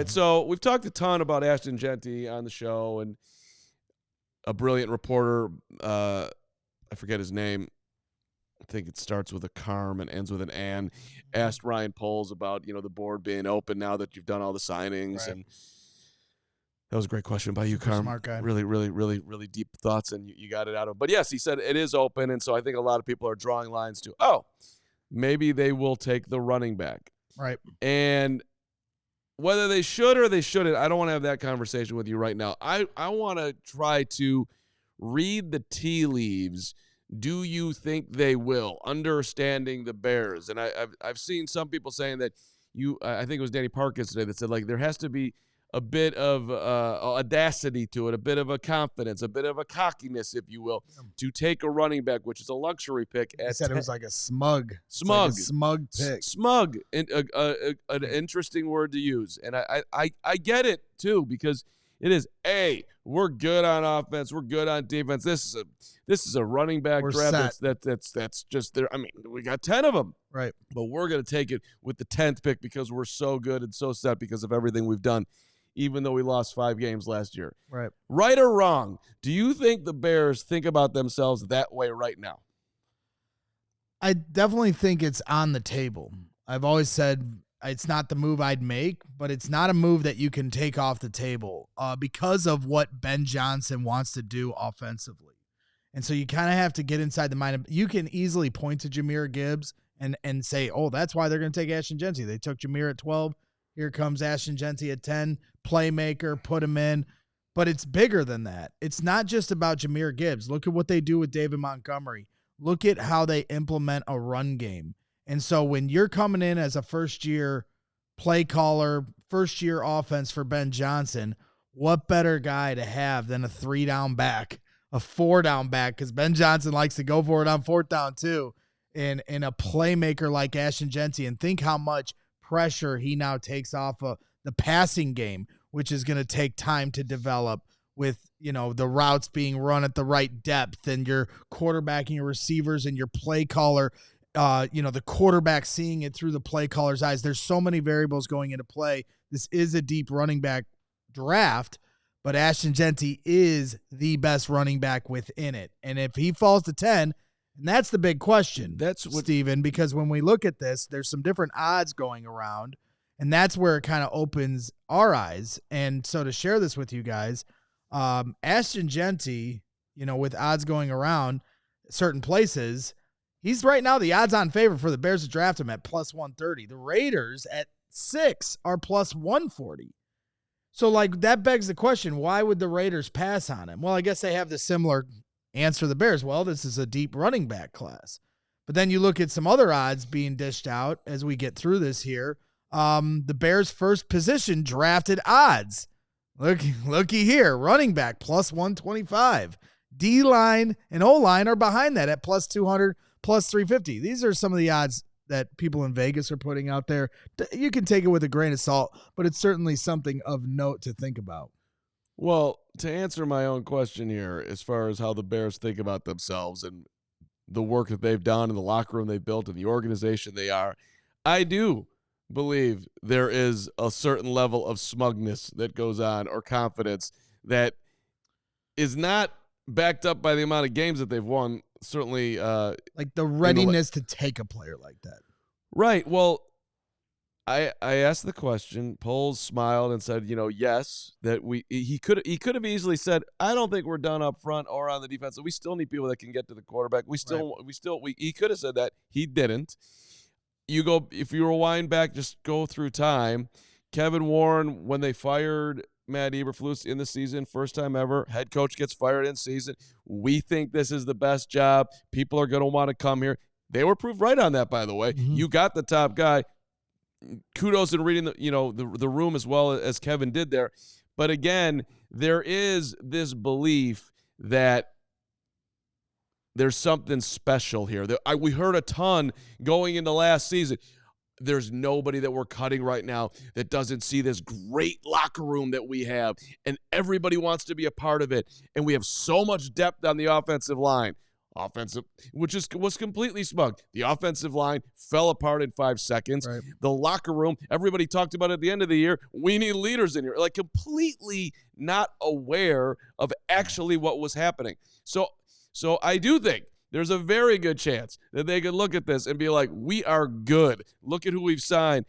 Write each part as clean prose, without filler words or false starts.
right, so we've talked a ton about Ashton Jeanty on the show, and a brilliant reporter, I forget his name, I think it starts with a Carm and ends with an An, asked Ryan Poles about, the board being open now that you've done all the signings. Right. And that was a great question by you, Super Carm. smart guy. Really, really, really, really deep thoughts, and you got it out of him. But yes, he said it is open, and so I think a lot of people are drawing lines to, maybe they will take the running back. Right. And whether they should or they shouldn't, I don't want to have that conversation with you right now. I want to try to read the tea leaves. Do you think they will? Understanding the Bears. And I've seen some people saying that I think it was Danny Parkins today that said, like, there has to be a bit of audacity to it, a bit of a confidence, a bit of a cockiness, if you will, to take a running back, which is a luxury pick. He said it was like a smug pick. Smug, an interesting word to use. And I get it, too, because it is, we're good on offense. We're good on defense. This is a running back draft that's just there. I mean, we got 10 of them. Right. But we're going to take it with the 10th pick because we're so good and so set because of everything we've done, even though we lost 5 games last year. Right. Right or wrong, do you think the Bears think about themselves that way right now? I definitely think it's on the table. I've always said it's not the move I'd make, but it's not a move that you can take off the table because of what Ben Johnson wants to do offensively. And so you kind of have to get inside the mind of, you can easily point to Jahmyr Gibbs and say, that's why they're going to take Ashton Jeanty. They took Jahmyr at 12. Here comes Ashton Jeanty at 10. Playmaker, put him in. But it's bigger than that. It's not just about Jahmyr Gibbs. Look at what they do with David Montgomery. Look at how they implement a run game. And so when you're coming in as a first-year play caller, first-year offense for Ben Johnson, what better guy to have than a 3-down back, a 4-down back, because Ben Johnson likes to go for it on 4th down too, and a playmaker like Ashton Jeanty, and think how much pressure he now takes off of the passing game, which is going to take time to develop with, the routes being run at the right depth and your quarterbacking your receivers and your play caller, the quarterback seeing it through the play caller's eyes. There's so many variables going into play. This is a deep running back draft, but Ashton Jeanty is the best running back within it. And if he falls to 10, and that's the big question, Steven, because when we look at this, there's some different odds going around, and that's where it kind of opens our eyes. And so to share this with you guys, Ashton Jeanty, with odds going around certain places, he's right now the odds-on favorite for the Bears to draft him at plus 130. The Raiders at 6 are plus 140. So, that begs the question, why would the Raiders pass on him? Well, I guess they have the similar answer to the Bears. Well, this is a deep running back class. But then you look at some other odds being dished out as we get through this here. The Bears' first position drafted odds. Looky here, running back plus 125. D-line and O-line are behind that at plus 200, plus 350. These are some of the odds that people in Vegas are putting out there. You can take it with a grain of salt, but it's certainly something of note to think about. Well, to answer my own question here, as far as how the Bears think about themselves and the work that they've done and the locker room they've built and the organization they are, I do believe there is a certain level of smugness that goes on, or confidence that is not backed up by the amount of games that they've won. Certainly, like the readiness to take a player like that. Right. Well, I asked the question. Poles smiled and said, yes, that he could have easily said, I don't think we're done up front or on the defense. We still need people that can get to the quarterback. He could have said that. He didn't. If you rewind back, just go through time. Kevin Warren, when they fired Matt Eberflus in the season, first time ever, head coach gets fired in season. We think this is the best job. People are going to want to come here. They were proved right on that, by the way. Mm-hmm. You got the top guy. Kudos in reading the room as well as Kevin did there. But again, there is this belief that there's something special here. We heard a ton going into last season. There's nobody that we're cutting right now that doesn't see this great locker room that we have, and everybody wants to be a part of it, and we have so much depth on the offensive line. was completely smug. The offensive line fell apart in 5 seconds. Right. The locker room, everybody talked about at the end of the year, we need leaders in here. Like, completely not aware of actually what was happening. So I do think there's a very good chance that they could look at this and be like, we are good. Look at who we've signed.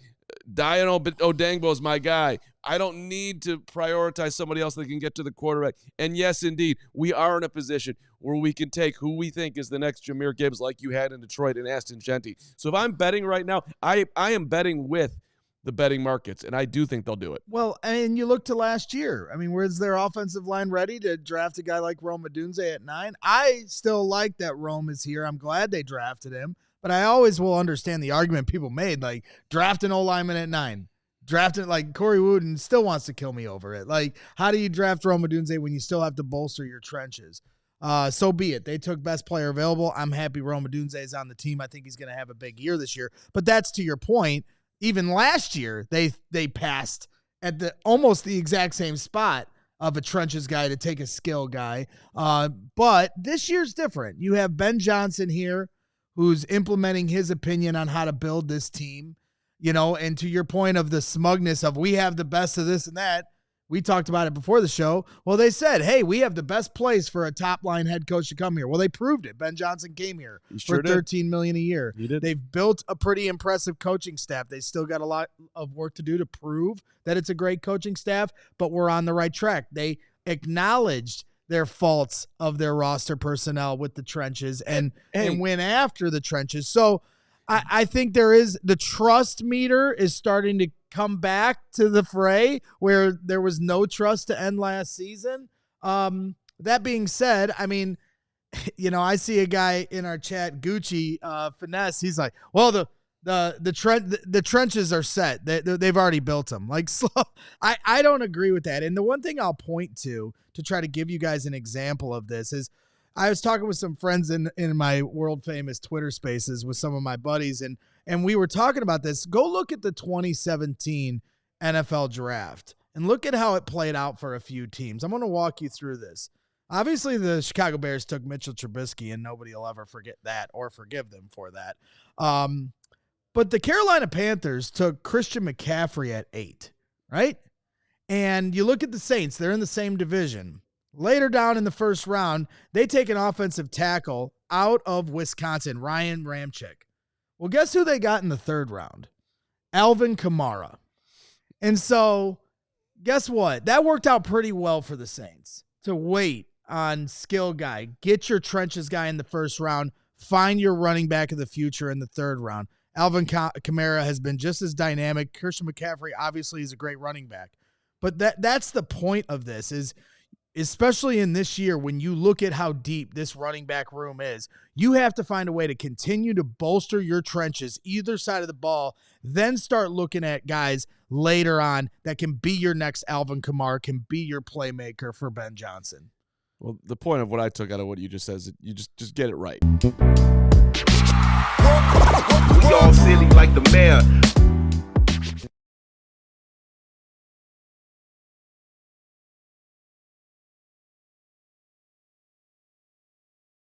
Dian Odangbo is my guy. I don't need to prioritize somebody else that can get to the quarterback. And yes, indeed, we are in a position where we can take who we think is the next Jahmyr Gibbs, like you had in Detroit and Ashton Jeanty. So if I'm betting right now, I am betting with the betting markets, and I do think they'll do it. Well, I mean, you look to last year. I mean, where's their offensive line ready to draft a guy like Rome Odunze at 9? I still like that Rome is here. I'm glad they drafted him. But I always will understand the argument people made, like draft an O-lineman at 9. Drafting like Corey Wooden still wants to kill me over it. Like, how do you draft Rome Odunze when you still have to bolster your trenches? So be it. They took best player available. I'm happy Rome Odunze is on the team. I think he's going to have a big year this year. But that's to your point. Even last year, they passed at almost the exact same spot of a trenches guy to take a skill guy. But this year's different. You have Ben Johnson here, who's implementing his opinion on how to build this team, and to your point of the smugness of we have the best of this and that, we talked about it before the show. Well, they said, hey, we have the best place for a top-line head coach to come here. Well, they proved it. Ben Johnson came here for $13 million a year. He did. They've built a pretty impressive coaching staff. They still got a lot of work to do to prove that it's a great coaching staff, but we're on the right track. They acknowledged their faults of their roster personnel with the trenches and went after the trenches. So I think the trust meter is starting to come back to the fray where there was no trust to end last season. That being said, I mean, I see a guy in our chat, Gucci Finesse. He's like, well, the trenches are set. They've already built them. Like, so I don't agree with that. And the one thing I'll point to try to give you guys an example of this is I was talking with some friends in my world famous Twitter spaces with some of my buddies, and we were talking about this. Go look at the 2017 NFL draft and look at how it played out for a few teams. I'm going to walk you through this. Obviously, the Chicago Bears took Mitchell Trubisky, and nobody will ever forget that or forgive them for that. But the Carolina Panthers took Christian McCaffrey at 8, right? And you look at the Saints, they're in the same division. Later down in the first round, they take an offensive tackle out of Wisconsin, Ryan Ramczyk. Well, guess who they got in the third round? Alvin Kamara. And so, guess what? That worked out pretty well for the Saints to wait on skill guy, get your trenches guy in the first round, find your running back of the future in the third round. Alvin Kamara has been just as dynamic. Christian McCaffrey obviously is a great running back. But that's the point of this is, especially in this year, when you look at how deep this running back room is, you have to find a way to continue to bolster your trenches, either side of the ball, then start looking at guys later on that can be your next Alvin Kamara, can be your playmaker for Ben Johnson. Well, the point of what I took out of what you just said is you just get it right. We all silly like the mayor.